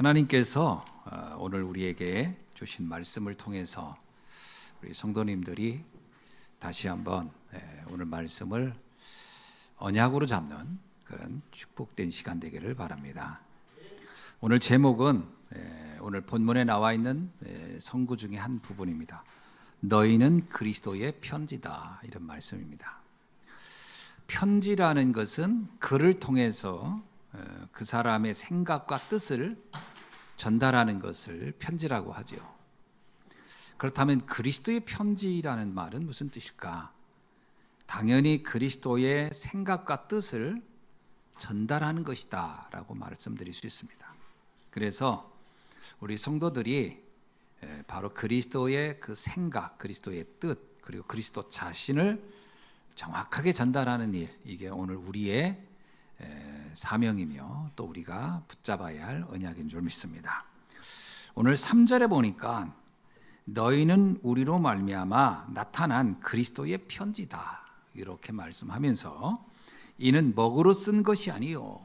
하나님께서 오늘 우리에게 주신 말씀을 통해서 우리 성도님들이 다시 한번 오늘 말씀을 언약으로 잡는 그런 축복된 시간 되기를 바랍니다. 오늘 제목은 오늘 본문에 나와 있는 성구 중에 한 부분입니다. 너희는 그리스도의 편지다, 이런 말씀입니다. 편지라는 것은 글을 통해서 그 사람의 생각과 뜻을 전달하는 것을 편지라고 하죠. 그렇다면 그리스도의 편지라는 말은 무슨 뜻일까? 당연히 그리스도의 생각과 뜻을 전달하는 것이다 라고 말씀드릴 수 있습니다. 그래서 우리 성도들이 바로 그리스도의 그 생각, 그리스도의 뜻, 그리고 그리스도 자신을 정확하게 전달하는 일, 이게 오늘 우리의 사명이며 또 우리가 붙잡아야 할 언약인 줄 믿습니다. 오늘 3절에 보니까 너희는 우리로 말미암아 나타난 그리스도의 편지다, 이렇게 말씀하면서 이는 먹으로 쓴 것이 아니요,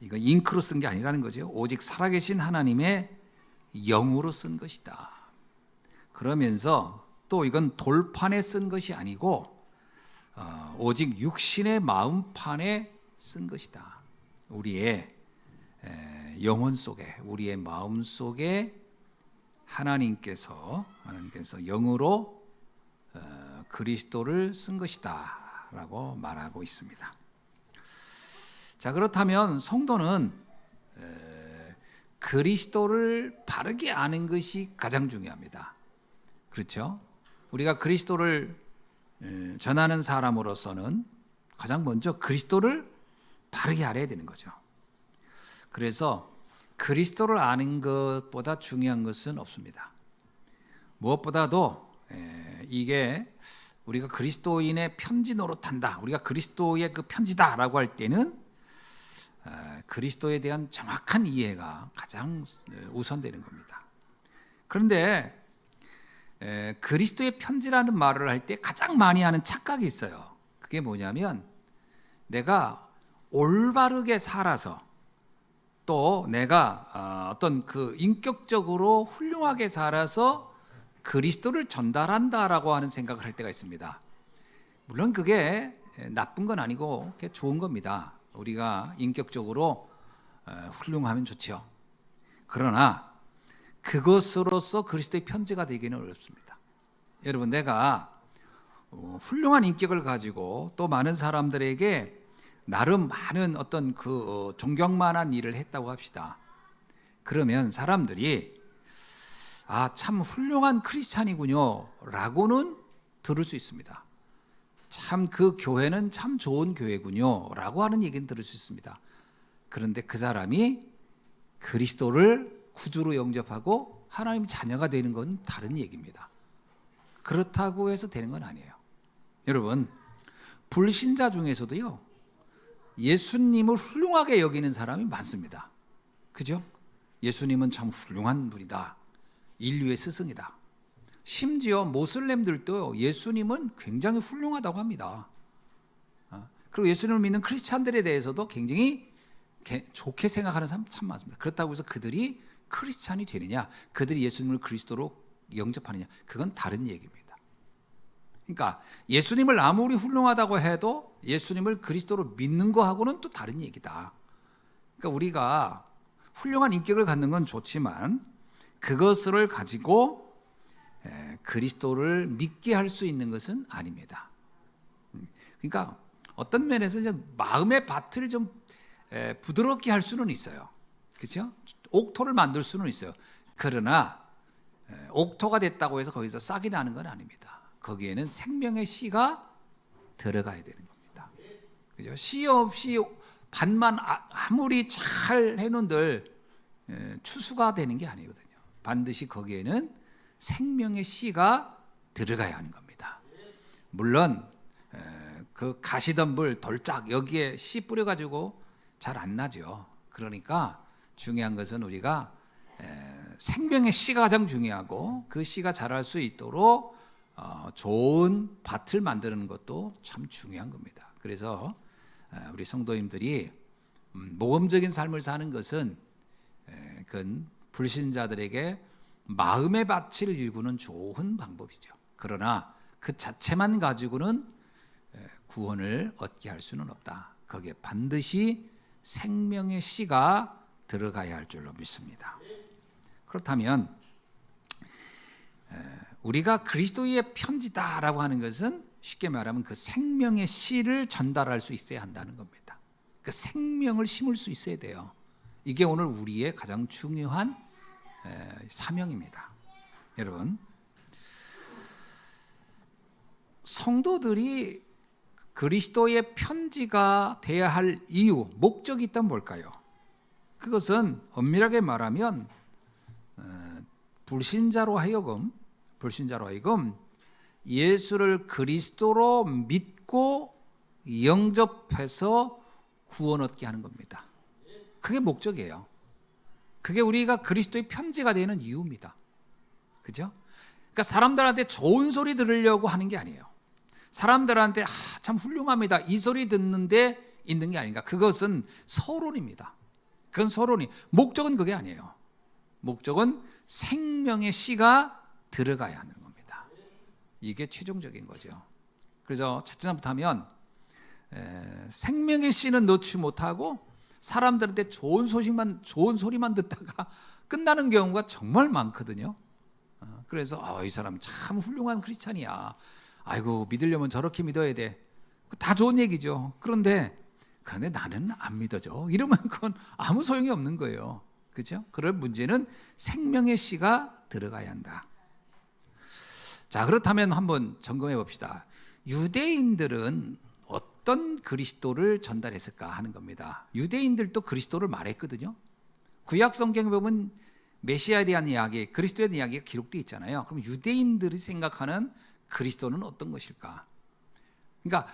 이거 잉크로 쓴 게 아니라는 거죠. 오직 살아계신 하나님의 영으로 쓴 것이다. 그러면서 또 이건 돌판에 쓴 것이 아니고 오직 육신의 마음판에 쓴 것이다. 우리의 영혼 속에, 우리의 마음 속에 하나님께서 영으로 그리스도를 쓴 것이다 라고 말하고 있습니다. 자, 그렇다면 성도는 그리스도를 바르게 아는 것이 가장 중요합니다. 그렇죠? 우리가 그리스도를 전하는 사람으로서는 가장 먼저 그리스도를 바르게 알아야 되는 거죠. 그래서 그리스도를 아는 것보다 중요한 것은 없습니다. 무엇보다도 이게 우리가 그리스도인의 편지 노릇한다, 우리가 그리스도의 그 편지다라고 할 때는 그리스도에 대한 정확한 이해가 가장 우선되는 겁니다. 그런데 그리스도의 편지라는 말을 할 때 가장 많이 하는 착각이 있어요. 그게 뭐냐면 내가 올바르게 살아서 또 내가 어떤 그 인격적으로 훌륭하게 살아서 그리스도를 전달한다라고 하는 생각을 할 때가 있습니다. 물론 그게 나쁜 건 아니고 그게 좋은 겁니다. 우리가 인격적으로 훌륭하면 좋죠. 그러나 그것으로서 그리스도의 편지가 되기는 어렵습니다. 여러분, 내가 훌륭한 인격을 가지고 또 많은 사람들에게 나름 많은 어떤 그 존경만한 일을 했다고 합시다. 그러면 사람들이 참 훌륭한 크리스찬이군요 라고는 들을 수 있습니다. 참 그 교회는 참 좋은 교회군요 라고 하는 얘기는 들을 수 있습니다. 그런데 그 사람이 그리스도를 구주로 영접하고 하나님 자녀가 되는 건 다른 얘기입니다. 그렇다고 해서 되는 건 아니에요. 여러분, 불신자 중에서도요, 예수님을 훌륭하게 여기는 사람이 많습니다. 그죠? 예수님은 참 훌륭한 분이다, 인류의 스승이다. 심지어 모슬렘들도 예수님은 굉장히 훌륭하다고 합니다. 그리고 예수님을 믿는 크리스찬들에 대해서도 굉장히 좋게 생각하는 사람 참 많습니다. 그렇다고 해서 그들이 크리스찬이 되느냐, 그들이 예수님을 그리스도로 영접하느냐, 그건 다른 얘기입니다. 그러니까 예수님을 아무리 훌륭하다고 해도 예수님을 그리스도로 믿는 거하고는 또 다른 얘기다. 그러니까 우리가 훌륭한 인격을 갖는 건 좋지만 그것을 가지고 그리스도를 믿게 할 수 있는 것은 아닙니다. 그러니까 어떤 면에서 이제 마음의 밭을 좀 부드럽게 할 수는 있어요. 그렇죠? 옥토를 만들 수는 있어요. 그러나 옥토가 됐다고 해서 거기서 싹이 나는 건 아닙니다. 거기에는 생명의 씨가 들어가야 되는 겁니다. 그죠? 씨 없이 밭만 아무리 잘 해놓은들 추수가 되는 게 아니거든요. 반드시 거기에는 생명의 씨가 들어가야 하는 겁니다. 물론 그 가시덤불, 돌짝 여기에 씨 뿌려가지고 잘 안 나죠. 그러니까 중요한 것은 우리가 생명의 씨가 가장 중요하고 그 씨가 자랄 수 있도록 좋은 밭을 만드는 것도 참 중요한 겁니다. 그래서 우리 성도님들이 모험적인 삶을 사는 것은 그건 불신자들에게 마음의 밭을 일구는 좋은 방법이죠. 그러나 그 자체만 가지고는 구원을 얻게 할 수는 없다. 거기에 반드시 생명의 씨가 들어가야 할 줄로 믿습니다. 그렇다면 우리가 그리스도의 편지다라고 하는 것은 쉽게 말하면 그 생명의 씨를 전달할 수 있어야 한다는 겁니다. 그 생명을 심을 수 있어야 돼요. 이게 오늘 우리의 가장 중요한 사명입니다. 여러분, 성도들이 그리스도의 편지가 돼야 할 이유, 목적이 있다면 뭘까요? 그것은 엄밀하게 말하면 불신자로 하여금 예수를 그리스도로 믿고 영접해서 구원 얻게 하는 겁니다. 그게 목적이에요. 그게 우리가 그리스도의 편지가 되는 이유입니다. 그죠? 그러니까 사람들한테 좋은 소리 들으려고 하는 게 아니에요. 사람들한테 참 훌륭합니다, 이 소리 듣는데 있는 게 아닌가. 그것은 서론입니다. 그건 서론이. 목적은 그게 아니에요. 목적은 생명의 씨가 들어가야 하는 겁니다. 이게 최종적인 거죠. 그래서 첫째 부터 생명의 씨는 넣지 못하고 사람들한테 좋은 소리만 듣다가 끝나는 경우가 정말 많거든요. 그래서 이 사람 참 훌륭한 크리스찬이야. 아이고, 믿으려면 저렇게 믿어야 돼. 다 좋은 얘기죠. 그런데 나는 안 믿어져. 이러면 그건 아무 소용이 없는 거예요. 그렇죠? 그럴 문제는 생명의 씨가 들어가야 한다. 자, 그렇다면 한번 점검해 봅시다. 유대인들은 어떤 그리스도를 전달했을까 하는 겁니다. 유대인들도 그리스도를 말했거든요. 구약 성경에 보면 메시아에 대한 이야기, 그리스도에 대한 이야기가 기록되어 있잖아요. 그럼 유대인들이 생각하는 그리스도는 어떤 것일까? 그러니까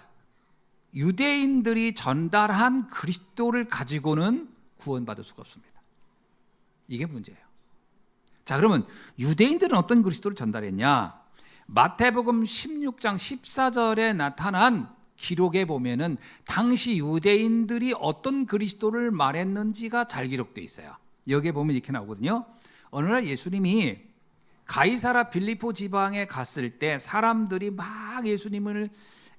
유대인들이 전달한 그리스도를 가지고는 구원받을 수가 없습니다. 이게 문제예요. 자, 그러면 유대인들은 어떤 그리스도를 전달했냐? 마태복음 16장 14절에 나타난 기록에 보면은 당시 유대인들이 어떤 그리스도를 말했는지가 잘 기록되어 있어요. 여기에 보면 이렇게 나오거든요. 어느 날 예수님이 가이사라 빌립보 지방에 갔을 때 사람들이 막 예수님을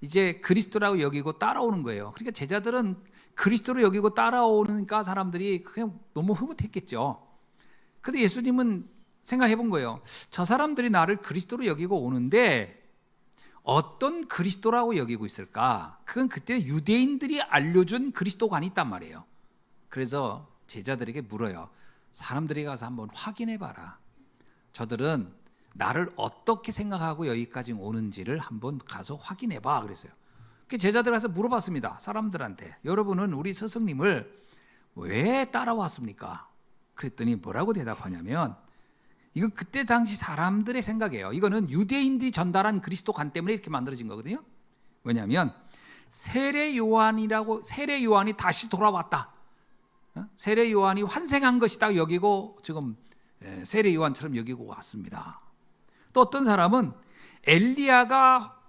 이제 그리스도라고 여기고 따라오는 거예요. 그러니까 제자들은 그리스도로 여기고 따라오니까 사람들이 그냥 너무 흐뭇했겠죠. 근데 예수님은 생각해 본 거예요. 저 사람들이 나를 그리스도로 여기고 오는데 어떤 그리스도라고 여기고 있을까? 그건 그때 유대인들이 알려준 그리스도관이 있단 말이에요. 그래서 제자들에게 물어요. 사람들이 가서 한번 확인해 봐라. 저들은 나를 어떻게 생각하고 여기까지 오는지를 한번 가서 확인해 봐 그랬어요. 제자들 가서 물어봤습니다. 사람들한테. 여러분은 우리 스승님을 왜 따라왔습니까? 그랬더니 뭐라고 대답하냐면, 이건 그때 당시 사람들의 생각이에요. 이거는 유대인들이 전달한 그리스도관 때문에 이렇게 만들어진 거거든요. 왜냐하면 세례 요한이 다시 돌아왔다. 세례 요한이 환생한 것이다 여기고 지금 세례 요한처럼 여기고 왔습니다. 또 어떤 사람은 엘리야가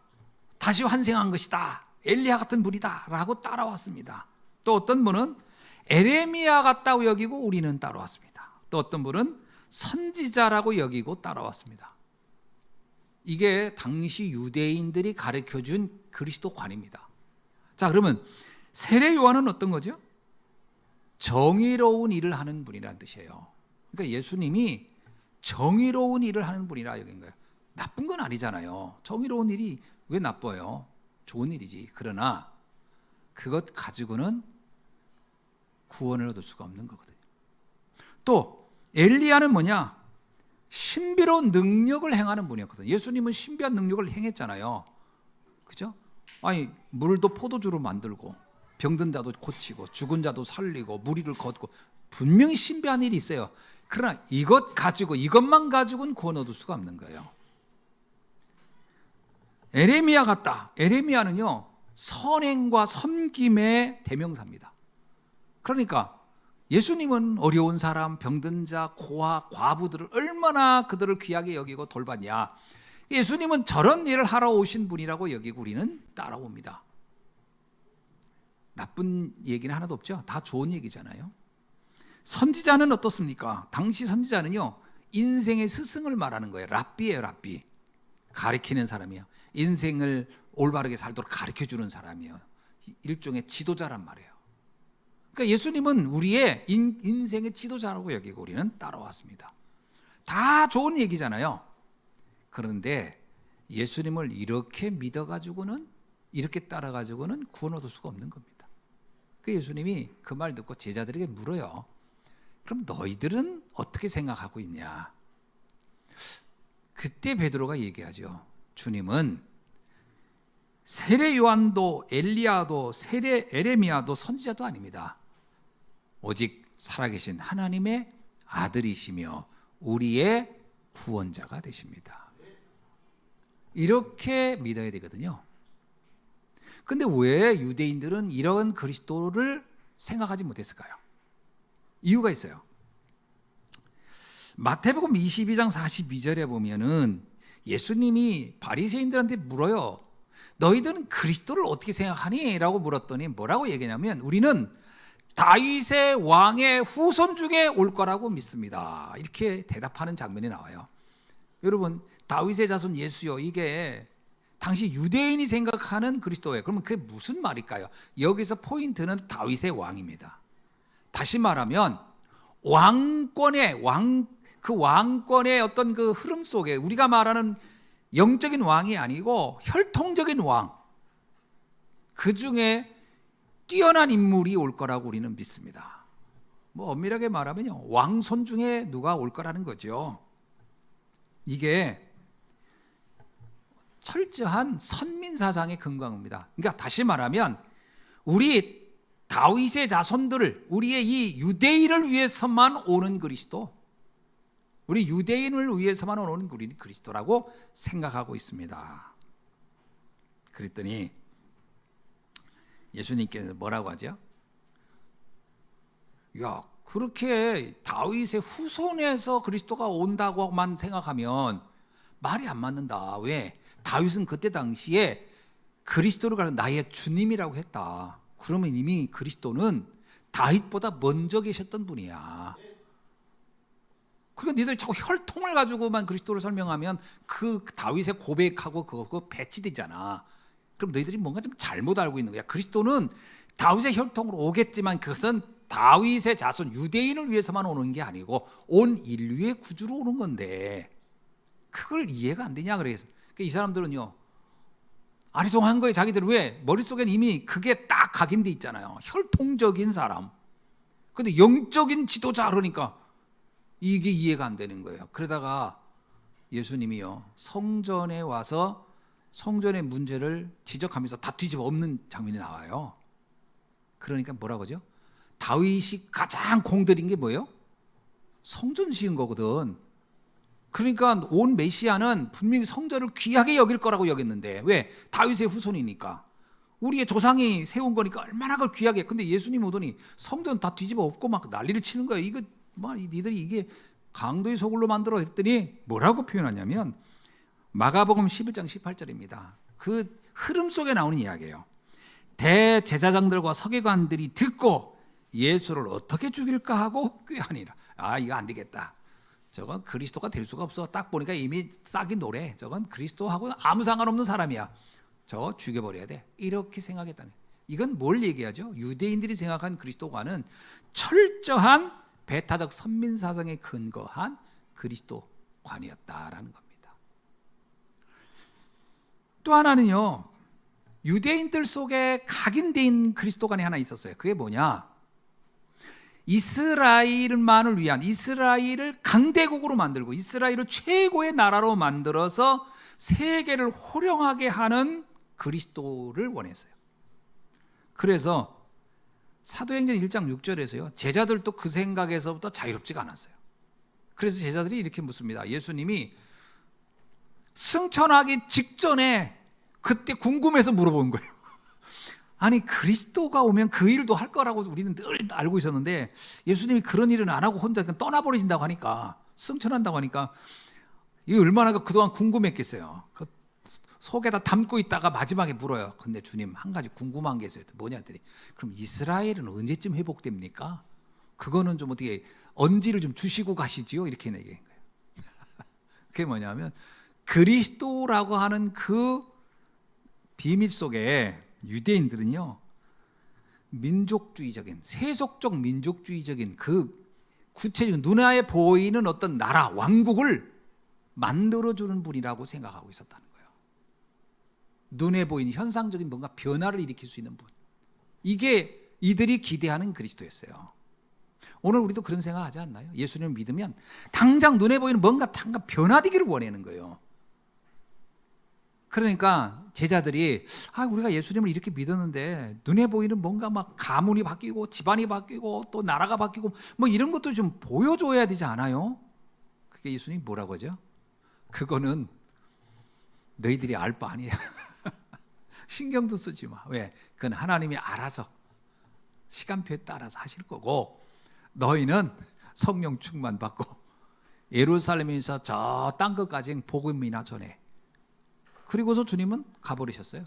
다시 환생한 것이다. 엘리야 같은 분이다 라고 따라왔습니다. 또 어떤 분은 에레미야 같다고 여기고 우리는 따라왔습니다. 또 어떤 분은 선지자라고 여기고 따라왔습니다. 이게 당시 유대인들이 가르쳐준 그리스도관입니다. 자, 그러면 세례 요한은 어떤 거죠? 정의로운 일을 하는 분이라는 뜻이에요. 그러니까 예수님이 정의로운 일을 하는 분이라 여긴 거예요. 나쁜 건 아니잖아요. 정의로운 일이 왜 나빠요? 좋은 일이지. 그러나 그것 가지고는 구원을 얻을 수가 없는 거거든요. 또 엘리야는 뭐냐? 신비로운 능력을 행하는 분이었거든요. 예수님은 신비한 능력을 행했잖아요. 그죠? 아니, 물도 포도주로 만들고 병든 자도 고치고 죽은 자도 살리고 무리를 걷고 분명히 신비한 일이 있어요. 그러나 이것만 가지고는 구원 얻을 수가 없는 거예요. 에레미야 같다. 에레미야는요, 선행과 섬김의 대명사입니다. 그러니까 예수님은 어려운 사람, 병든 자, 고아, 과부들을 얼마나 그들을 귀하게 여기고 돌봤냐. 예수님은 저런 일을 하러 오신 분이라고 여기고 우리는 따라옵니다. 나쁜 얘기는 하나도 없죠. 다 좋은 얘기잖아요. 선지자는 어떻습니까? 당시 선지자는요, 인생의 스승을 말하는 거예요. 랍비예요, 랍비. 가르치는 사람이에요. 인생을 올바르게 살도록 가르쳐주는 사람이에요. 일종의 지도자란 말이에요. 그러니까 예수님은 우리의 인생의 지도자라고 여기고 우리는 따라왔습니다. 다 좋은 얘기잖아요. 그런데 예수님을 이렇게 믿어가지고는, 이렇게 따라가지고는 구원 얻을 수가 없는 겁니다. 그 예수님이 그 말 듣고 제자들에게 물어요. 그럼 너희들은 어떻게 생각하고 있냐? 그때 베드로가 얘기하죠. 주님은 세례 요한도 엘리야도 세례 에레미야도 선지자도 아닙니다. 오직 살아계신 하나님의 아들이시며 우리의 구원자가 되십니다. 이렇게 믿어야 되거든요. 근데 왜 유대인들은 이런 그리스도를 생각하지 못했을까요? 이유가 있어요. 마태복음 22장 42절에 보면은 예수님이 바리새인들한테 물어요. 너희들은 그리스도를 어떻게 생각하니? 라고 물었더니 뭐라고 얘기하냐면 우리는 다윗의 왕의 후손 중에 올 거라고 믿습니다. 이렇게 대답하는 장면이 나와요. 여러분, 다윗의 자손 예수요, 이게 당시 유대인이 생각하는 그리스도예요. 그러면 그게 무슨 말일까요? 여기서 포인트는 다윗의 왕입니다. 다시 말하면 왕권의 어떤 그 흐름 속에 우리가 말하는 영적인 왕이 아니고 혈통적인 왕, 그 중에 뛰어난 인물이 올 거라고 우리는 믿습니다. 뭐 엄밀하게 말하면요, 왕손 중에 누가 올 거라는 거죠. 이게 철저한 선민사상의 근거입니다. 그러니까 다시 말하면 우리 다윗의 자손들을, 우리의 이 유대인을 위해서만 오는 그리스도, 우리 유대인을 위해서만 오는 우리 그리스도라고 생각하고 있습니다. 그랬더니 예수님께서 뭐라고 하죠? 야, 그렇게 다윗의 후손에서 그리스도가 온다고만 생각하면 말이 안 맞는다. 왜? 다윗은 그때 당시에 그리스도를 가는 나의 주님이라고 했다. 그러면 이미 그리스도는 다윗보다 먼저 계셨던 분이야. 그러니까 니들 자꾸 혈통을 가지고만 그리스도를 설명하면 그 다윗의 고백하고 그거 배치되잖아. 그럼 너희들이 뭔가 좀 잘못 알고 있는 거야. 그리스도는 다윗의 혈통으로 오겠지만 그것은 다윗의 자손 유대인을 위해서만 오는 게 아니고 온 인류의 구주로 오는 건데 그걸 이해가 안 되냐 그래서. 그러니까 이 사람들은요, 아리송한 거예요. 자기들 왜? 머릿속엔 이미 그게 딱 각인돼 있잖아요. 혈통적인 사람. 근데 영적인 지도자 그러니까 이게 이해가 안 되는 거예요. 그러다가 예수님이요, 성전에 와서 성전의 문제를 지적하면서 다 뒤집어 엎는 장면이 나와요. 그러니까 뭐라고 하죠? 다윗이 가장 공들인 게 뭐예요? 성전 지은 거거든. 그러니까 온 메시아는 분명히 성전을 귀하게 여길 거라고 여겼는데 왜? 다윗의 후손이니까. 우리의 조상이 세운 거니까 얼마나 그걸 귀하게. 근데 예수님 오더니 성전 다 뒤집어 엎고 막 난리를 치는 거예요. 이거 뭐 니들이 이게 강도의 소굴로 만들어 했더니 뭐라고 표현하냐면 마가복음 11장 18절입니다. 그 흐름 속에 나오는 이야기예요. 대제사장들과 서기관들이 듣고 예수를 어떻게 죽일까 하고 꾀하니라. 아, 이거 안 되겠다. 저건 그리스도가 될 수가 없어. 딱 보니까 이미 싹이 노래. 저건 그리스도하고 아무 상관없는 사람이야. 저거 죽여버려야 돼. 이렇게 생각했다네. 이건 뭘 얘기하죠? 유대인들이 생각한 그리스도관은 철저한 배타적 선민사상에 근거한 그리스도관이었다라는 겁니다. 또 하나는요, 유대인들 속에 각인된 그리스도관이 하나 있었어요. 그게 뭐냐? 이스라엘만을 위한, 이스라엘을 강대국으로 만들고 이스라엘을 최고의 나라로 만들어서 세계를 호령하게 하는 그리스도를 원했어요. 그래서 사도행전 1장 6절에서요, 제자들도 그 생각에서부터 자유롭지가 않았어요. 그래서 제자들이 이렇게 묻습니다. 예수님이 승천하기 직전에 그때 궁금해서 물어본 거예요. 아니, 그리스도가 오면 그 일도 할 거라고 우리는 늘 알고 있었는데 예수님이 그런 일은 안 하고 혼자 그냥 떠나버리신다고 하니까, 승천한다고 하니까 이게 얼마나 그동안 궁금했겠어요. 그 속에다 담고 있다가 마지막에 물어요. 근데 주님, 한 가지 궁금한 게 있어요. 뭐냐 했더니 그럼 이스라엘은 언제쯤 회복됩니까? 그거는 좀 어떻게 언지를 좀 주시고 가시지요? 이렇게 얘기한 거예요. 그게 뭐냐면 그리스도라고 하는 그 비밀 속에 유대인들은요, 민족주의적인, 세속적 민족주의적인 그 구체적인 눈에 보이는 어떤 나라, 왕국을 만들어주는 분이라고 생각하고 있었다는 거예요. 눈에 보이는 현상적인 뭔가 변화를 일으킬 수 있는 분. 이게 이들이 기대하는 그리스도였어요. 오늘 우리도 그런 생각하지 않나요? 예수님을 믿으면 당장 눈에 보이는 뭔가 변화되기를 원하는 거예요. 그러니까 제자들이 우리가 예수님을 이렇게 믿었는데 눈에 보이는 뭔가 막 가문이 바뀌고 집안이 바뀌고 또 나라가 바뀌고 뭐 이런 것도 좀 보여줘야 되지 않아요? 그게 예수님이 뭐라고 하죠? 그거는 너희들이 알 바 아니야. 신경도 쓰지 마. 왜? 그건 하나님이 알아서 시간표에 따라서 하실 거고, 너희는 성령 충만 받고 예루살렘에서 저 땅 끝까지 복음이나 전해. 그리고서 주님은 가버리셨어요.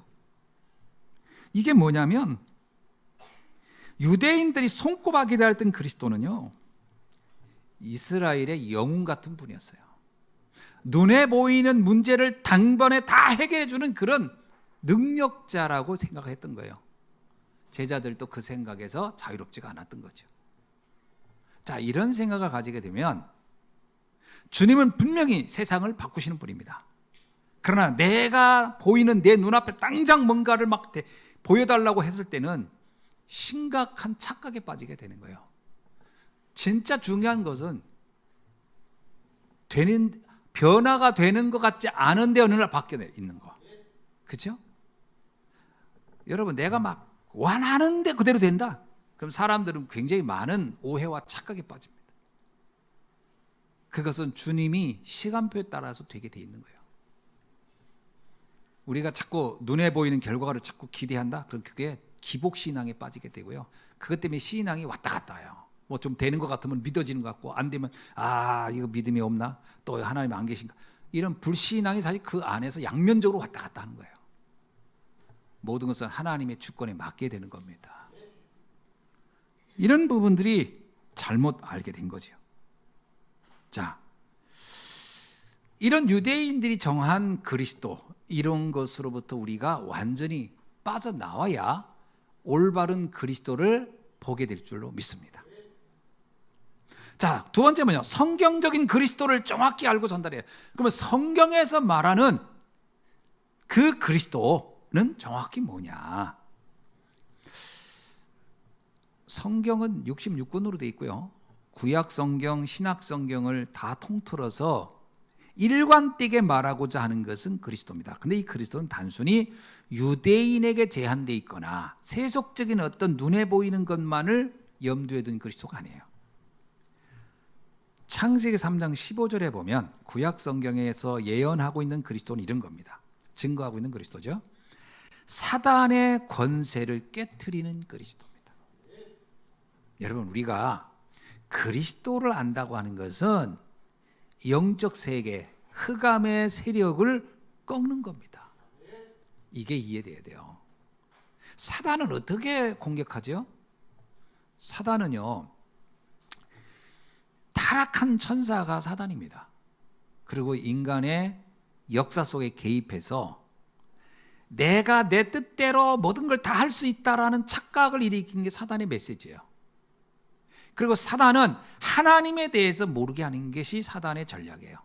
이게 뭐냐면 유대인들이 손꼽아 기다렸던 그리스도는요, 이스라엘의 영웅 같은 분이었어요. 눈에 보이는 문제를 단번에 다 해결해 주는 그런 능력자라고 생각했던 거예요. 제자들도 그 생각에서 자유롭지가 않았던 거죠. 자, 이런 생각을 가지게 되면 주님은 분명히 세상을 바꾸시는 분입니다. 그러나 내가 보이는 내 눈앞에 당장 뭔가를 막 보여달라고 했을 때는 심각한 착각에 빠지게 되는 거예요. 진짜 중요한 것은 변화가 되는 것 같지 않은데 어느 날 바뀌어 있는 거. 그렇죠? 여러분, 내가 막 원하는데 그대로 된다? 그럼 사람들은 굉장히 많은 오해와 착각에 빠집니다. 그것은 주님이 시간표에 따라서 되게 돼 있는 거예요. 우리가 자꾸 눈에 보이는 결과를 자꾸 기대한다? 그럼 그게 기복신앙에 빠지게 되고요. 그것 때문에 신앙이 왔다 갔다 해요. 뭐 좀 되는 것 같으면 믿어지는 것 같고, 안 되면 이거 믿음이 없나? 또 하나님 안 계신가? 이런 불신앙이 사실 그 안에서 양면적으로 왔다 갔다 하는 거예요. 모든 것은 하나님의 주권에 맡게 되는 겁니다. 이런 부분들이 잘못 알게 된 거죠. 자, 이런 유대인들이 정한 그리스도, 이런 것으로부터 우리가 완전히 빠져나와야 올바른 그리스도를 보게 될 줄로 믿습니다. 자, 두 번째 뭐냐? 성경적인 그리스도를 정확히 알고 전달해요. 그러면 성경에서 말하는 그 그리스도는 정확히 뭐냐? 성경은 66권으로 되어 있고요. 구약 성경, 신약 성경을 다 통틀어서 일관되게 말하고자 하는 것은 그리스도입니다. 근데 이 그리스도는 단순히 유대인에게 제한되어 있거나 세속적인 어떤 눈에 보이는 것만을 염두에 둔 그리스도가 아니에요. 창세기 3장 15절에 보면 구약 성경에서 예언하고 있는 그리스도는 이런 겁니다. 증거하고 있는 그리스도죠. 사단의 권세를 깨트리는 그리스도입니다. 여러분, 우리가 그리스도를 안다고 하는 것은 영적 세계, 흑암의 세력을 꺾는 겁니다. 이게 이해돼야 돼요. 사단은 어떻게 공격하죠? 사단은요, 타락한 천사가 사단입니다. 그리고 인간의 역사 속에 개입해서 내가 내 뜻대로 모든 걸 다 할 수 있다라는 착각을 일으킨 게 사단의 메시지예요. 그리고 사단은 하나님에 대해서 모르게 하는 것이 사단의 전략이에요.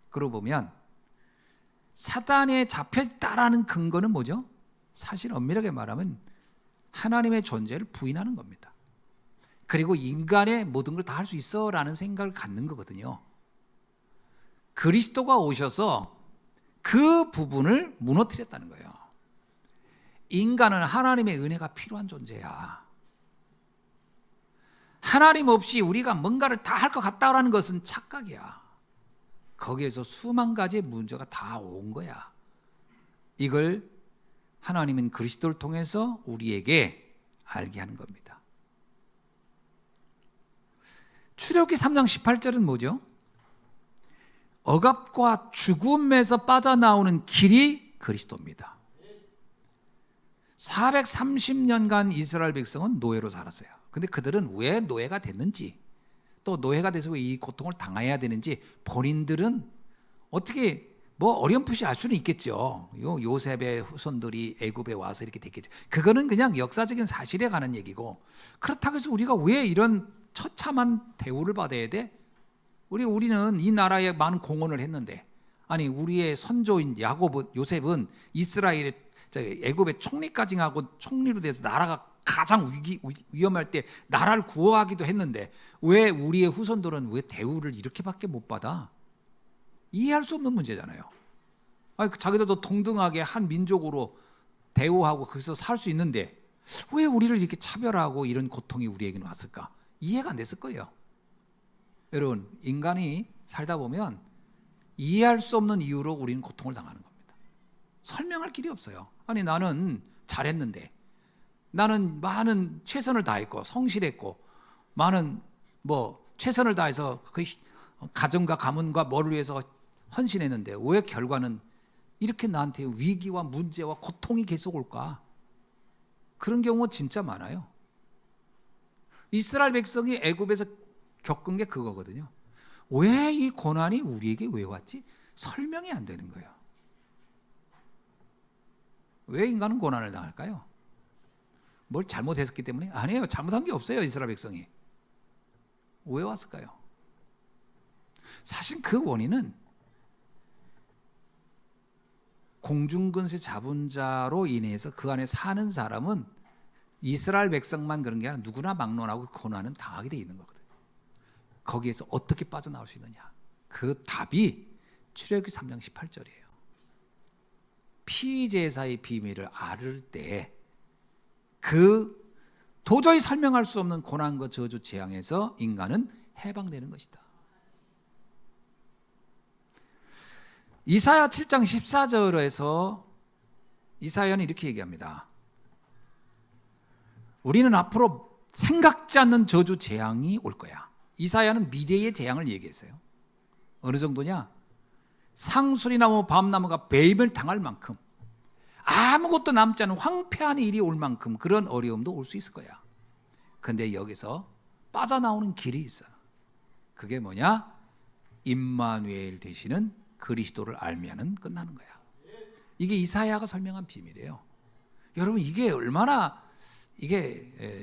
그러고 보면 사단에 잡혀있다라는 근거는 뭐죠? 사실 엄밀하게 말하면 하나님의 존재를 부인하는 겁니다. 그리고 인간의 모든 걸 다 할 수 있어라는 생각을 갖는 거거든요. 그리스도가 오셔서 그 부분을 무너뜨렸다는 거예요. 인간은 하나님의 은혜가 필요한 존재야. 하나님 없이 우리가 뭔가를 다 할 것 같다라는 것은 착각이야. 거기에서 수만 가지의 문제가 다 온 거야. 이걸 하나님은 그리스도를 통해서 우리에게 알게 하는 겁니다. 출애굽기 3장 18절은 뭐죠? 억압과 죽음에서 빠져나오는 길이 그리스도입니다. 430년간 이스라엘 백성은 노예로 살았어요. 근데 그들은 왜 노예가 됐는지, 또 노예가 돼서 왜 이 고통을 당해야 되는지 본인들은 어떻게 뭐 어렴풋이 알 수는 있겠죠. 요셉의 후손들이 애굽에 와서 이렇게 됐겠죠. 그거는 그냥 역사적인 사실에 관한 얘기고, 그렇다고 해서 우리가 왜 이런 처참한 대우를 받아야 돼? 우리는 이 나라에 많은 공헌을 했는데, 아니 우리의 선조인 요셉은 이스라엘의 애굽의 총리까지 하고 총리로 돼서 나라가 가장 위험할 때 나라를 구호하기도 했는데 왜 우리의 후손들은 왜 대우를 이렇게밖에 못 받아? 이해할 수 없는 문제잖아요. 아니, 자기들도 동등하게 한 민족으로 대우하고 거기서 살 수 있는데 왜 우리를 이렇게 차별하고 이런 고통이 우리에게는 왔을까? 이해가 안 됐을 거예요. 여러분, 인간이 살다 보면 이해할 수 없는 이유로 우리는 고통을 당하는 겁니다. 설명할 길이 없어요. 아니 나는 잘했는데, 나는 많은 최선을 다했고 성실했고 많은 최선을 다해서 그 가정과 가문과 뭐를 위해서 헌신했는데 왜 결과는 이렇게 나한테 위기와 문제와 고통이 계속 올까? 그런 경우 진짜 많아요. 이스라엘 백성이 애굽에서 겪은 게 그거거든요. 왜 이 고난이 우리에게 왜 왔지? 설명이 안 되는 거예요. 왜 인간은 고난을 당할까요? 뭘 잘못했기 때문에? 아니에요. 잘못한 게 없어요. 이스라엘 백성이. 왜 왔을까요? 사실 그 원인은 공중근세 잡은 자로 인해서 그 안에 사는 사람은 이스라엘 백성만 그런 게 아니라 누구나 막론하고 고난은 당하게 돼 있는 거거든요. 거기에서 어떻게 빠져나올 수 있느냐? 그 답이 출애굽기 3장 18절이에요. 피제사의 비밀을 알을 때 그 도저히 설명할 수 없는 고난과 저주 재앙에서 인간은 해방되는 것이다. 이사야 7장 14절에서 이사야는 이렇게 얘기합니다. 우리는 앞으로 생각지 않는 저주 재앙이 올 거야. 이사야는 미래의 재앙을 얘기했어요. 어느 정도냐? 상수리나무 밤나무가 배임을 당할 만큼, 아무것도 남지 않은 황폐한 일이 올 만큼 그런 어려움도 올 수 있을 거야. 근데 여기서 빠져나오는 길이 있어. 그게 뭐냐? 임마누엘 되시는 그리스도를 알면은 끝나는 거야. 이게 이사야가 설명한 비밀이에요. 여러분, 이게 얼마나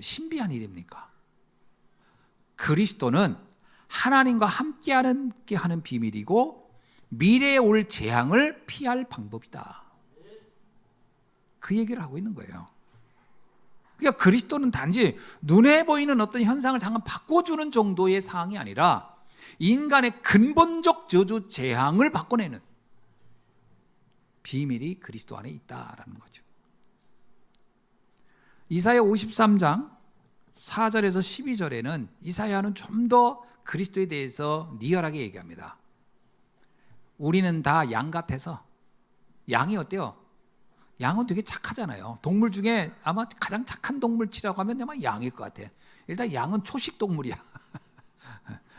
신비한 일입니까? 그리스도는 하나님과 함께하는 비밀이고 미래에 올 재앙을 피할 방법이다. 그 얘기를 하고 있는 거예요. 그러니까 그리스도는 단지 눈에 보이는 어떤 현상을 잠깐 바꿔주는 정도의 사항이 아니라 인간의 근본적 저주 재앙을 바꿔내는 비밀이 그리스도 안에 있다라는 거죠. 이사야 53장 4절에서 12절에는 이사야는 좀 더 그리스도에 대해서 리얼하게 얘기합니다. 우리는 다 양 같아서, 양이 어때요? 양은 되게 착하잖아요. 동물 중에 아마 가장 착한 동물치라고 하면 아마 양일 것 같아. 일단 양은 초식 동물이야.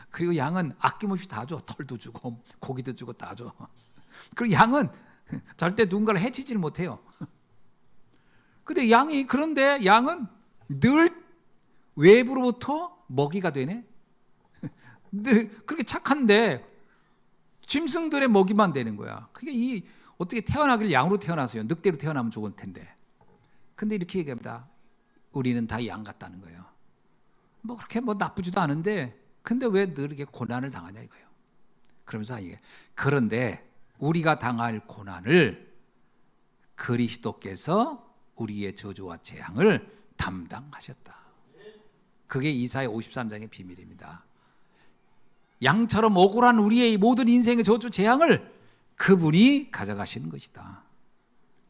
그리고 양은 아낌없이 다 줘. 털도 주고 고기도 주고 다 줘. 그리고 양은 절대 누군가를 해치지를 못해요. 그런데 양은 늘 외부로부터 먹이가 되네. 늘 그렇게 착한데 짐승들의 먹이만 되는 거야. 그게 어떻게 태어나길 양으로 태어나서요. 늑대로 태어나면 좋을 텐데. 근데 이렇게 얘기합니다. 우리는 다 양 같다는 거예요. 그렇게 나쁘지도 않은데, 근데 왜 늘 이렇게 고난을 당하냐 이거예요. 그러면서 그런데 우리가 당할 고난을 그리스도께서 우리의 저주와 재앙을 담당하셨다. 그게 이사야 53장의 비밀입니다. 양처럼 억울한 우리의 모든 인생의 저주 재앙을 그분이 가져가시는 것이다.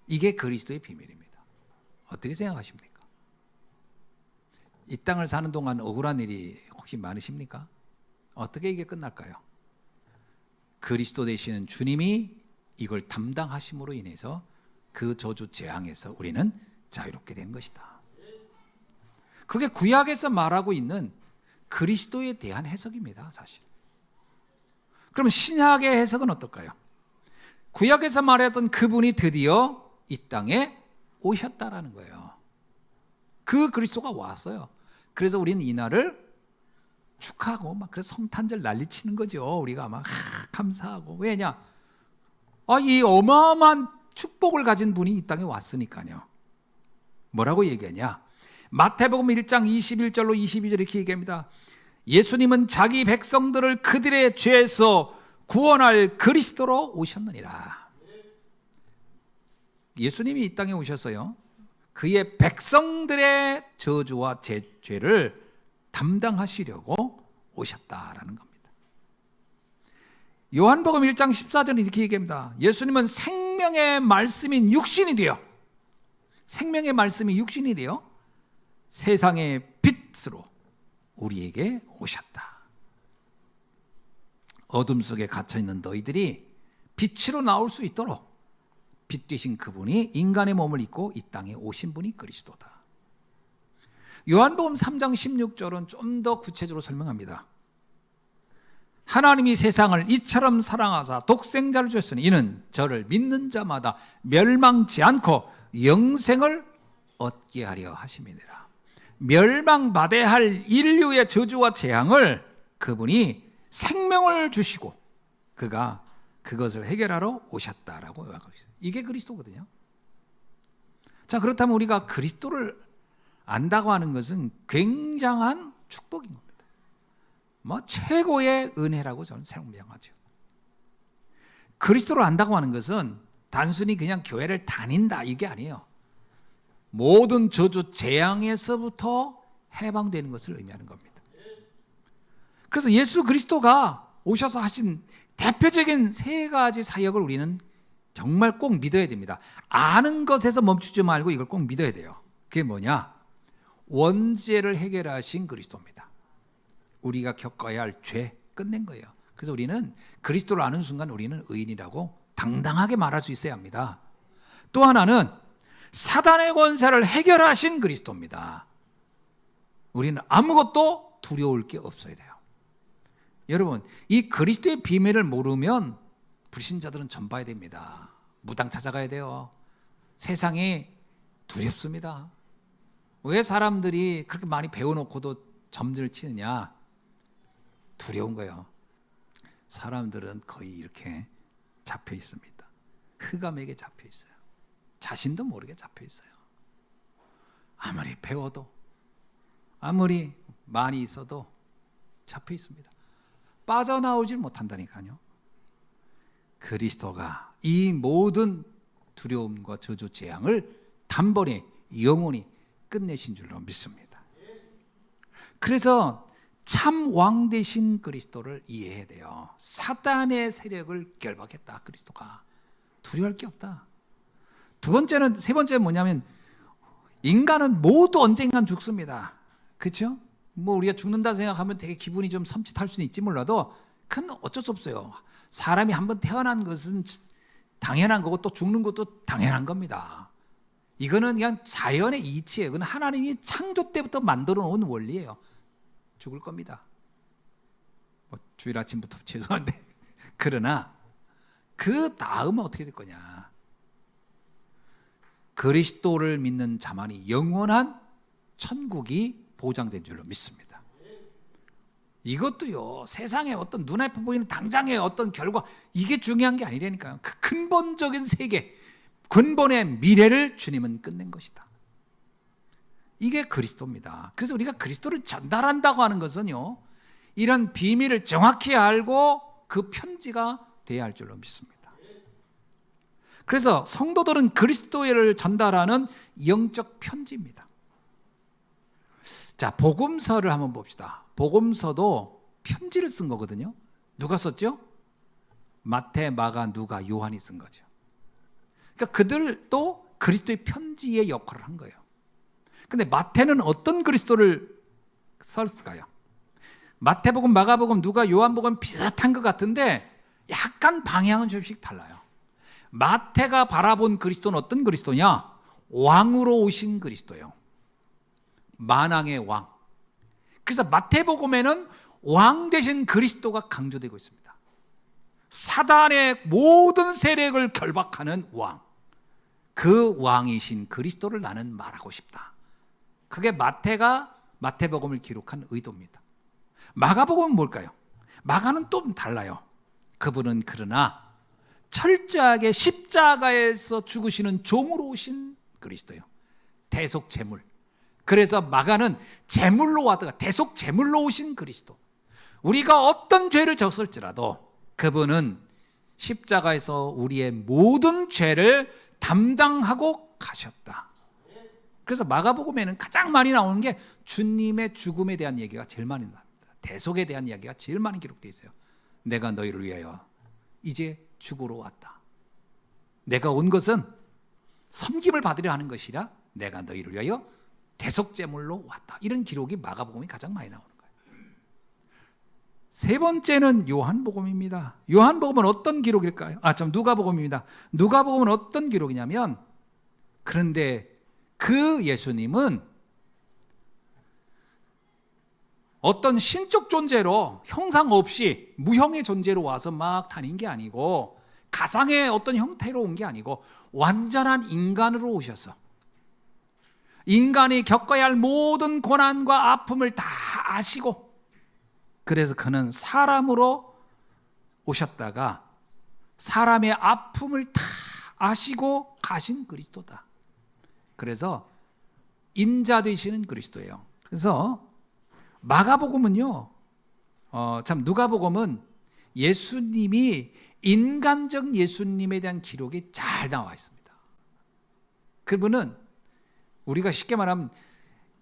이게 그리스도의 비밀입니다. 어떻게 생각하십니까? 이 땅을 사는 동안 억울한 일이 혹시 많으십니까? 어떻게 이게 끝날까요? 그리스도 되시는 주님이 이걸 담당하심으로 인해서 그 저주 재앙에서 우리는 자유롭게 된 것이다. 그게 구약에서 말하고 있는 그리스도에 대한 해석입니다, 사실. 그럼 신약의 해석은 어떨까요? 구약에서 말했던 그분이 드디어 이 땅에 오셨다라는 거예요. 그 그리스도가 왔어요. 그래서 우리는 이날을 축하하고 막 그래서 성탄절 난리치는 거죠. 우리가 막 감사하고. 왜냐? 이 어마어마한 축복을 가진 분이 이 땅에 왔으니까요. 뭐라고 얘기하냐? 마태복음 1장 21절로 22절 이렇게 얘기합니다. 예수님은 자기 백성들을 그들의 죄에서 구원할 그리스도로 오셨느니라. 예수님이 이 땅에 오셔서요, 그의 백성들의 저주와 죄를 담당하시려고 오셨다라는 겁니다. 요한복음 1장 14절은 이렇게 얘기합니다. 예수님은 생명의 말씀인 육신이 되어, 생명의 말씀이 육신이 되어 세상의 빛으로 우리에게 오셨다. 어둠 속에 갇혀있는 너희들이 빛으로 나올 수 있도록 빛 되신 그분이 인간의 몸을 입고 이 땅에 오신 분이 그리스도다. 요한복음 3장 16절은 좀 더 구체적으로 설명합니다. 하나님이 세상을 이처럼 사랑하사 독생자를 주셨으니 이는 저를 믿는 자마다 멸망치 않고 영생을 얻게 하려 하심이니라. 멸망받아야 할 인류의 저주와 재앙을 그분이 생명을 주시고 그가 그것을 해결하러 오셨다라고 요약하고 있어요. 이게 그리스도거든요. 자, 그렇다면 우리가 그리스도를 안다고 하는 것은 굉장한 축복인 겁니다. 최고의 은혜라고 저는 설명하죠. 그리스도를 안다고 하는 것은 단순히 그냥 교회를 다닌다 이게 아니에요. 모든 저주 재앙에서부터 해방되는 것을 의미하는 겁니다. 그래서 예수 그리스도가 오셔서 하신 대표적인 세 가지 사역을 우리는 정말 꼭 믿어야 됩니다. 아는 것에서 멈추지 말고 이걸 꼭 믿어야 돼요. 그게 뭐냐? 원죄를 해결하신 그리스도입니다. 우리가 겪어야 할 죄 끝낸 거예요. 그래서 우리는 그리스도를 아는 순간 우리는 의인이라고 당당하게 말할 수 있어야 합니다. 또 하나는 사단의 권세를 해결하신 그리스도입니다. 우리는 아무것도 두려울 게 없어야 돼요. 여러분, 이 그리스도의 비밀을 모르면 불신자들은 전봐야 됩니다. 무당 찾아가야 돼요. 세상이 두렵습니다. 왜 사람들이 그렇게 많이 배워놓고도 점을 치느냐? 두려운 거예요. 사람들은 거의 이렇게 잡혀 있습니다. 흑암에게 잡혀 있어요. 자신도 모르게 잡혀 있어요. 아무리 배워도, 아무리 많이 있어도 잡혀 있습니다. 빠져나오질 못한다니까요. 그리스도가 이 모든 두려움과 저주 재앙을 단번에 영원히 끝내신 줄로 믿습니다. 그래서 참 왕 되신 그리스도를 이해해야 돼요. 사단의 세력을 결박했다. 그리스도가 두려워할 게 없다. 세 번째는 뭐냐면 인간은 모두 언젠간 죽습니다. 그렇죠? 우리가 죽는다 생각하면 되게 기분이 좀 섬찟할 수는 있지 몰라도 그건 어쩔 수 없어요. 사람이 한번 태어난 것은 당연한 거고 또 죽는 것도 당연한 겁니다. 이거는 그냥 자연의 이치예요. 그건 하나님이 창조 때부터 만들어 놓은 원리예요. 죽을 겁니다. 주일 아침부터 죄송한데 그러나 그 다음은 어떻게 될 거냐? 그리스도를 믿는 자만이 영원한 천국이 보장된 줄로 믿습니다. 이것도요, 세상에 어떤 눈앞에 보이는 당장의 어떤 결과 이게 중요한 게 아니라니까요. 그 근본적인 세계, 근본의 미래를 주님은 끝낸 것이다. 이게 그리스도입니다. 그래서 우리가 그리스도를 전달한다고 하는 것은요, 이런 비밀을 정확히 알고 그 편지가 돼야 할 줄로 믿습니다. 그래서 성도들은 그리스도를 전달하는 영적 편지입니다. 자, 복음서를 한번 봅시다. 복음서도 편지를 쓴 거거든요. 누가 썼죠? 마태, 마가, 누가, 요한이 쓴 거죠. 그러니까 그들도 그리스도의 편지의 역할을 한 거예요. 근데 마태는 어떤 그리스도를 썼을까요? 마태복음, 마가복음, 누가, 요한복음 비슷한 것 같은데 약간 방향은 조금씩 달라요. 마태가 바라본 그리스도는 어떤 그리스도냐? 왕으로 오신 그리스도예요. 만왕의 왕. 그래서 마태복음에는 왕 되신 그리스도가 강조되고 있습니다. 사단의 모든 세력을 결박하는 왕. 그 왕이신 그리스도를 나는 말하고 싶다. 그게 마태가 마태복음을 기록한 의도입니다. 마가복음은 뭘까요? 마가는 또 달라요. 그분은 그러나 철저하게 십자가에서 죽으시는 종으로 오신 그리스도예요. 대속 제물. 그래서 마가는 제물로 왔다가 대속 제물로 오신 그리스도. 우리가 어떤 죄를 졌을지라도 그분은 십자가에서 우리의 모든 죄를 담당하고 가셨다. 그래서 마가복음에는 가장 많이 나오는 게 주님의 죽음에 대한 얘기가 제일 많이 나옵니다. 대속에 대한 이야기가 제일 많이 기록되어 있어요. 내가 너희를 위하여 이제 죽으러 왔다. 내가 온 것은 섬김을 받으려 하는 것이라 내가 너희를 위하여 대속제물로 왔다. 이런 기록이 마가복음이 가장 많이 나오는 거예요. 세 번째는 요한복음입니다. 요한복음은 어떤 기록일까요? 누가복음입니다. 누가복음은 어떤 기록이냐면, 그런데 그 예수님은 어떤 신적 존재로 형상 없이 무형의 존재로 와서 막 다닌 게 아니고, 가상의 어떤 형태로 온 게 아니고 완전한 인간으로 오셔서 인간이 겪어야 할 모든 고난과 아픔을 다 아시고, 그래서 그는 사람으로 오셨다가 사람의 아픔을 다 아시고 가신 그리스도다. 그래서 인자 되시는 그리스도예요. 그래서 마가복음은요, 누가복음은 예수님이 인간적 예수님에 대한 기록이 잘 나와 있습니다. 그분은 우리가 쉽게 말하면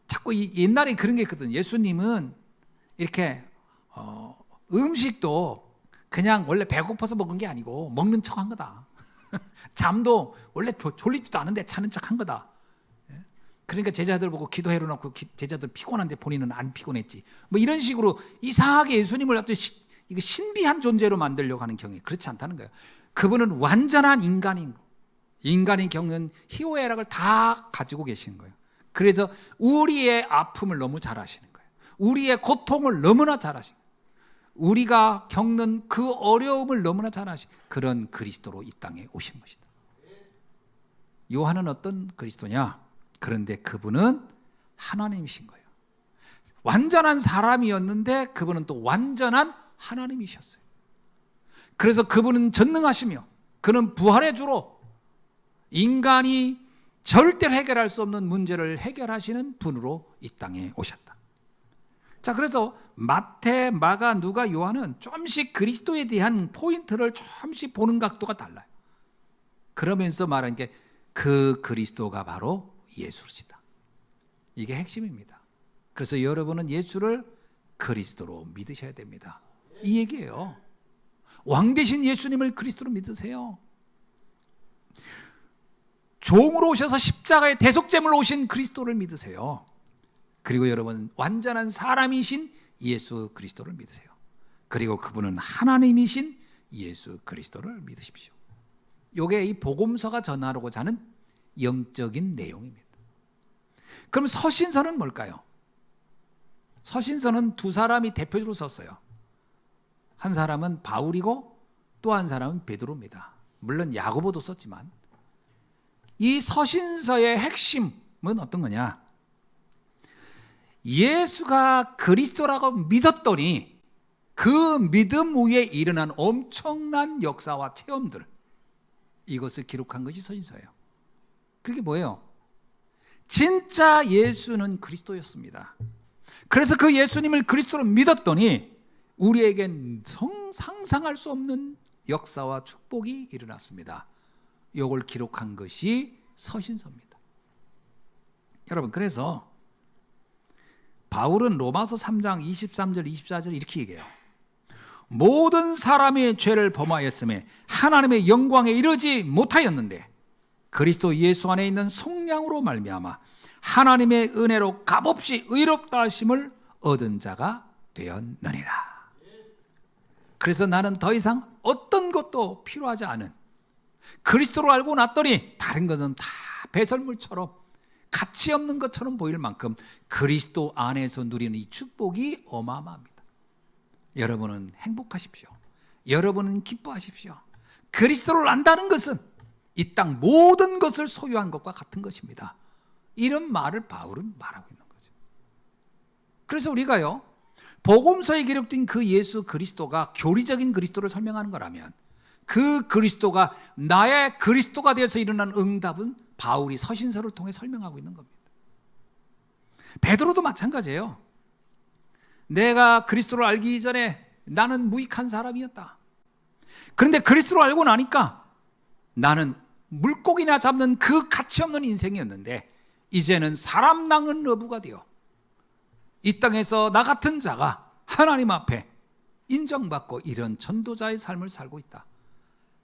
자꾸 옛날에 그런 게 있거든. 예수님은 이렇게 음식도 그냥 원래 배고파서 먹은 게 아니고 먹는 척 한 거다. 잠도 원래 졸리지도 않은데 자는 척 한 거다. 그러니까 제자들 보고 기도해 놓고 제자들 피곤한데 본인은 안 피곤했지. 뭐 이런 식으로 이상하게 예수님을 어떤 이거 신비한 존재로 만들려고 하는 경향이 그렇지 않다는 거예요. 그분은 완전한 인간이 겪는 희호애락을 다 가지고 계시는 거예요. 그래서 우리의 아픔을 너무 잘 아시는 거예요. 우리의 고통을 너무나 잘 아시는 거예요. 우리가 겪는 그 어려움을 너무나 잘 아시는 그런 그리스도로 이 땅에 오신 것이다. 요한은 어떤 그리스도냐? 그런데 그분은 하나님이신 거예요. 완전한 사람이었는데 그분은 또 완전한 하나님이셨어요. 그래서 그분은 전능하시며 그는 부활의 주로 인간이 절대로 해결할 수 없는 문제를 해결하시는 분으로 이 땅에 오셨다. 자, 그래서 마태, 마가, 누가, 요한은 조금씩 그리스도에 대한 포인트를 조금씩 보는 각도가 달라요. 그러면서 말하는 게 그 그리스도가 바로 예수시다. 이게 핵심입니다. 그래서 여러분은 예수를 그리스도로 믿으셔야 됩니다. 이 얘기예요. 왕 대신 예수님을 그리스도로 믿으세요. 종으로 오셔서 십자가의 대속제물로 오신 그리스도를 믿으세요. 그리고 여러분 완전한 사람이신 예수 그리스도를 믿으세요. 그리고 그분은 하나님이신 예수 그리스도를 믿으십시오. 이게 이 복음서가 전하고자 하는 영적인 내용입니다. 그럼 서신서는 뭘까요? 서신서는 두 사람이 대표적으로 썼어요. 한 사람은 바울이고 또 한 사람은 베드로입니다. 물론 야고보도 썼지만 이 서신서의 핵심은 어떤 거냐? 예수가 그리스도라고 믿었더니 그 믿음 위에 일어난 엄청난 역사와 체험들, 이것을 기록한 것이 서신서예요. 그게 뭐예요? 진짜 예수는 그리스도였습니다. 그래서 그 예수님을 그리스도로 믿었더니 우리에겐 상상할 수 없는 역사와 축복이 일어났습니다. 이걸 기록한 것이 서신서입니다. 여러분, 그래서 바울은 로마서 3장 23절 24절 이렇게 얘기해요. 모든 사람이 죄를 범하였음에 하나님의 영광에 이르지 못하였는데 그리스도 예수 안에 있는 속량으로 말미암아 하나님의 은혜로 값없이 의롭다 하심을 얻은 자가 되었느니라. 그래서 나는 더 이상 어떤 것도 필요하지 않은 그리스도를 알고 났더니 다른 것은 다 배설물처럼 가치 없는 것처럼 보일 만큼 그리스도 안에서 누리는 이 축복이 어마어마합니다. 여러분은 행복하십시오. 여러분은 기뻐하십시오. 그리스도를 안다는 것은 이 땅 모든 것을 소유한 것과 같은 것입니다. 이런 말을 바울은 말하고 있는 거죠. 그래서 우리가요, 복음서에 기록된 그 예수 그리스도가 교리적인 그리스도를 설명하는 거라면 그 그리스도가 나의 그리스도가 되어서 일어난 응답은 바울이 서신서를 통해 설명하고 있는 겁니다. 베드로도 마찬가지예요. 내가 그리스도를 알기 이전에 나는 무익한 사람이었다. 그런데 그리스도를 알고 나니까 나는 물고기나 잡는 그 가치 없는 인생이었는데 이제는 사람 낚는 어부가 되어 이 땅에서 나 같은 자가 하나님 앞에 인정받고 이런 전도자의 삶을 살고 있다.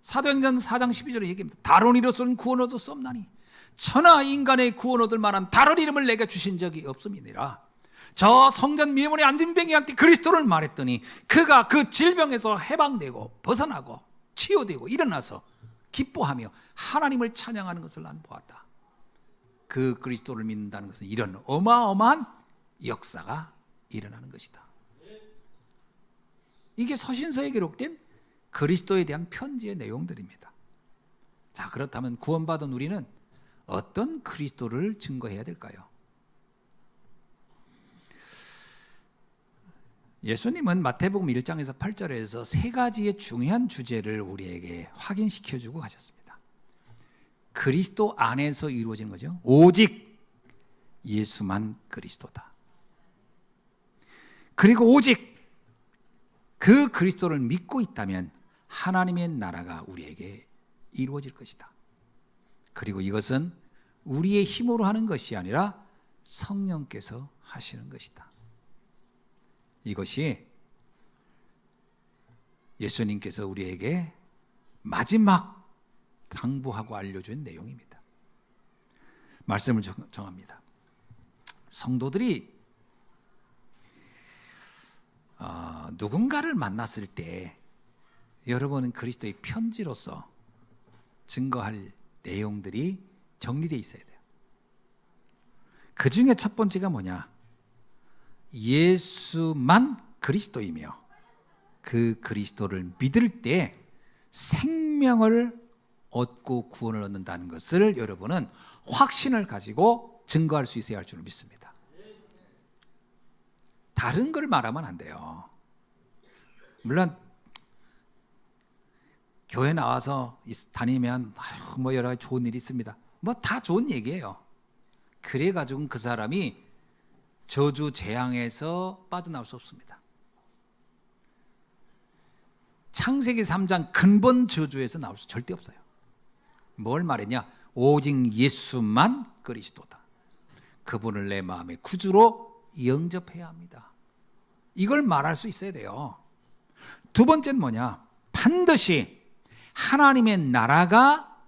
사도행전 4장 12절에 얘기합니다. 다른 이로서는 구원 얻을 수 없나니 천하 인간의 구원 얻을 만한 다른 이름을 내게 주신 적이 없음이니라. 저 성전 미문에 앉은 병이한테 그리스도를 말했더니 그가 그 질병에서 해방되고 벗어나고 치유되고 일어나서 기뻐하며 하나님을 찬양하는 것을 난 보았다. 그 그리스도를 믿는다는 것은 이런 어마어마한 역사가 일어나는 것이다. 이게 서신서에 기록된 그리스도에 대한 편지의 내용들입니다. 자, 그렇다면 구원받은 우리는 어떤 그리스도를 증거해야 될까요? 예수님은 마태복음 1장에서 8절에서 세 가지의 중요한 주제를 우리에게 확인시켜주고 가셨습니다. 그리스도 안에서 이루어진 거죠. 오직 예수만 그리스도다. 그리고 오직 그 그리스도를 믿고 있다면 하나님의 나라가 우리에게 이루어질 것이다. 그리고 이것은 우리의 힘으로 하는 것이 아니라 성령께서 하시는 것이다. 이것이 예수님께서 우리에게 마지막 당부하고 알려준 내용입니다. 말씀을 정합니다. 성도들이 누군가를 만났을 때 여러분은 그리스도의 편지로서 증거할 내용들이 정리되어 있어야 돼요. 그 중에 첫 번째가 뭐냐? 예수만 그리스도이며 그 그리스도를 믿을 때 생명을 얻고 구원을 얻는다는 것을 여러분은 확신을 가지고 증거할 수 있어야 할 줄 믿습니다. 다른 걸 말하면 안 돼요. 물론 교회 나와서 다니면 뭐 여러 가지 좋은 일이 있습니다. 뭐 다 좋은 얘기예요. 그래가지고 그 사람이 저주 재앙에서 빠져나올 수 없습니다. 창세기 3장 근본 저주에서 나올 수 절대 없어요. 뭘 말했냐? 오직 예수만 그리스도다. 그분을 내 마음의 구주로 영접해야 합니다. 이걸 말할 수 있어야 돼요. 두 번째는 뭐냐? 반드시 하나님의 나라가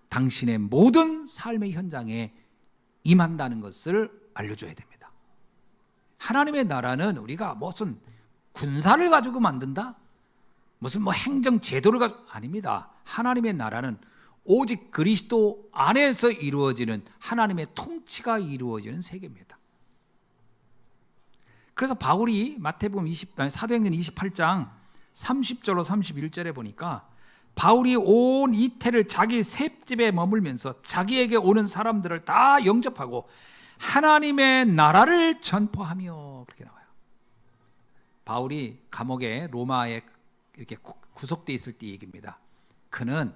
당신의 모든 삶의 현장에 임한다는 것을 알려줘야 됩니다. 하나님의 나라는 우리가 무슨 군사를 가지고 만든다? 무슨 뭐 행정 제도를 가지고 아닙니다. 하나님의 나라는 오직 그리스도 안에서 이루어지는 하나님의 통치가 이루어지는 세계입니다. 그래서 바울이 마태복음 사도행전 28장 30절로 31절에 보니까 바울이 온 이태를 자기 셋집에 머물면서 자기에게 오는 사람들을 다 영접하고 하나님의 나라를 전포하며 그렇게 나와요. 바울이 감옥에 로마에 이렇게 구속되어 있을 때 얘기입니다. 그는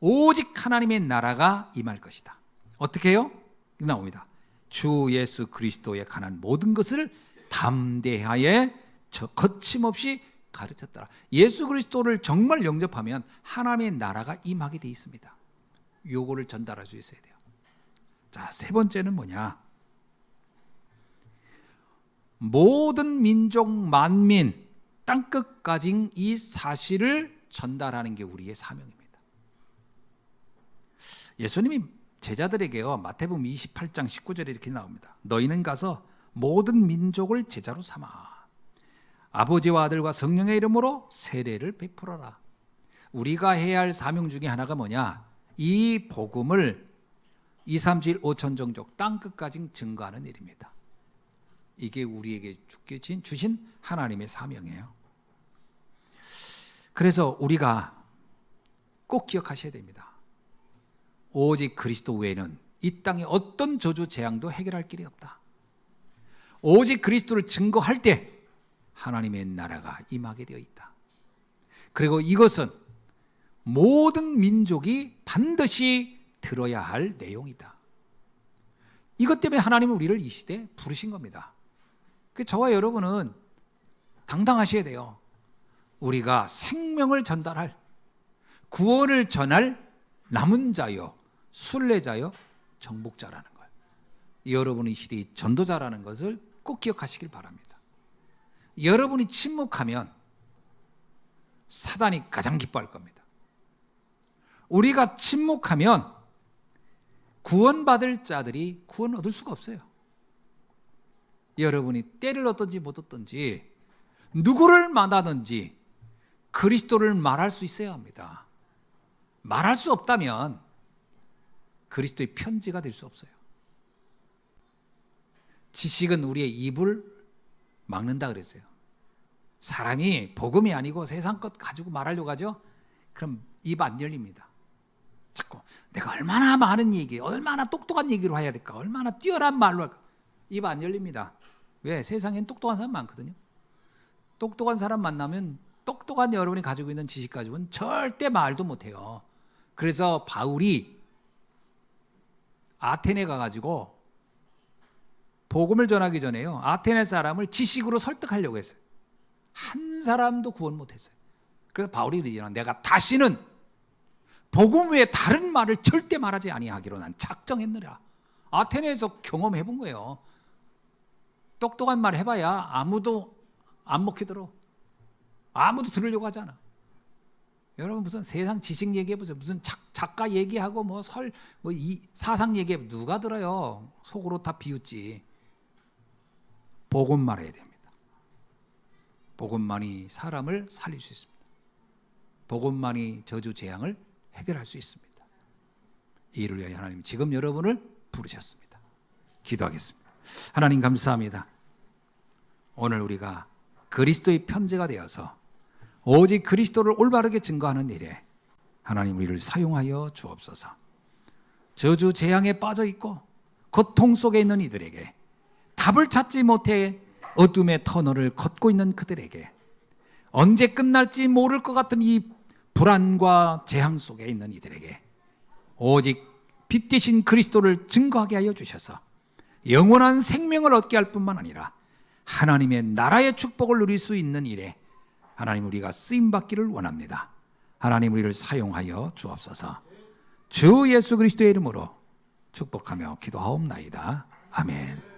오직 하나님의 나라가 임할 것이다. 어떻게 해요? 나옵니다. 주 예수 그리스도에 관한 모든 것을 담대하게 거침없이 가르쳤더라. 예수 그리스도를 정말 영접하면 하나님의 나라가 임하게 되어 있습니다. 요거를 전달할 수 있어야 돼요. 자, 세 번째는 뭐냐? 모든 민족 만민 땅끝까지 이 사실을 전달하는 게 우리의 사명입니다. 예수님이 제자들에게요, 마태복음 28장 19절에 이렇게 나옵니다. 너희는 가서 모든 민족을 제자로 삼아 아버지와 아들과 성령의 이름으로 세례를 베풀어라. 우리가 해야 할 사명 중에 하나가 뭐냐? 이 복음을 2, 3, 7, 5천 종족 땅끝까지 증거하는 일입니다. 이게 우리에게 주신 하나님의 사명이에요. 그래서 우리가 꼭 기억하셔야 됩니다. 오직 그리스도 외에는 이 땅에 어떤 저주 재앙도 해결할 길이 없다. 오직 그리스도를 증거할 때 하나님의 나라가 임하게 되어 있다. 그리고 이것은 모든 민족이 반드시 들어야 할 내용이다. 이것 때문에 하나님은 우리를 이 시대에 부르신 겁니다. 저와 여러분은 당당하셔야 돼요. 우리가 생명을 전달할, 구원을 전할 남은 자요, 순례자요, 정복자라는 걸, 여러분이 이 시대의 전도자라는 것을 꼭 기억하시길 바랍니다. 여러분이 침묵하면 사단이 가장 기뻐할 겁니다. 우리가 침묵하면 구원받을 자들이 구원 얻을 수가 없어요. 여러분이 때를 얻든지 못 얻든지 누구를 만나든지 그리스도를 말할 수 있어야 합니다. 말할 수 없다면 그리스도의 편지가 될 수 없어요. 지식은 우리의 입을 막는다 그랬어요. 사람이 복음이 아니고 세상 것 가지고 말하려고 하죠. 그럼 입 안 열립니다. 자꾸 내가 얼마나 많은 얘기, 얼마나 똑똑한 얘기로 해야 될까, 얼마나 뛰어난 말로 할까, 입 안 열립니다. 왜? 세상엔 똑똑한 사람 많거든요. 똑똑한 사람 만나면 똑똑한 여러분이 가지고 있는 지식 가지고는 절대 말도 못해요. 그래서 바울이 아테네 가가지고 복음을 전하기 전에요, 아테네 사람을 지식으로 설득하려고 했어요. 한 사람도 구원 못했어요. 그래서 바울이 그러잖아요. 내가 다시는 복음 외에 다른 말을 절대 말하지 아니하기로 난 작정했느라. 아테네에서 경험해 본 거예요. 똑똑한 말 해봐야 아무도 안 먹히더러. 아무도 들으려고 하잖아. 여러분 무슨 세상 지식 얘기해보세요. 무슨 작가 얘기하고 이 사상 얘기해 누가 들어요? 속으로 다 비웃지. 복음 말해야 됩니다. 복음만이 사람을 살릴 수 있습니다. 복음만이 저주 재앙을 해결할 수 있습니다. 이 일을 위하여 하나님 지금 여러분을 부르셨습니다. 기도하겠습니다. 하나님 감사합니다. 오늘 우리가 그리스도의 편제가 되어서 오직 그리스도를 올바르게 증거하는 일에 하나님 우리를 사용하여 주옵소서. 저주 재앙에 빠져 있고 고통 속에 있는 이들에게, 답을 찾지 못해 어둠의 터널을 걷고 있는 그들에게, 언제 끝날지 모를 것 같은 이 불안과 재앙 속에 있는 이들에게 오직 빛 대신 그리스도를 증거하게 하여 주셔서 영원한 생명을 얻게 할 뿐만 아니라 하나님의 나라의 축복을 누릴 수 있는 일에 하나님 우리가 쓰임받기를 원합니다. 하나님 우리를 사용하여 주옵소서. 주 예수 그리스도의 이름으로 축복하며 기도하옵나이다. 아멘.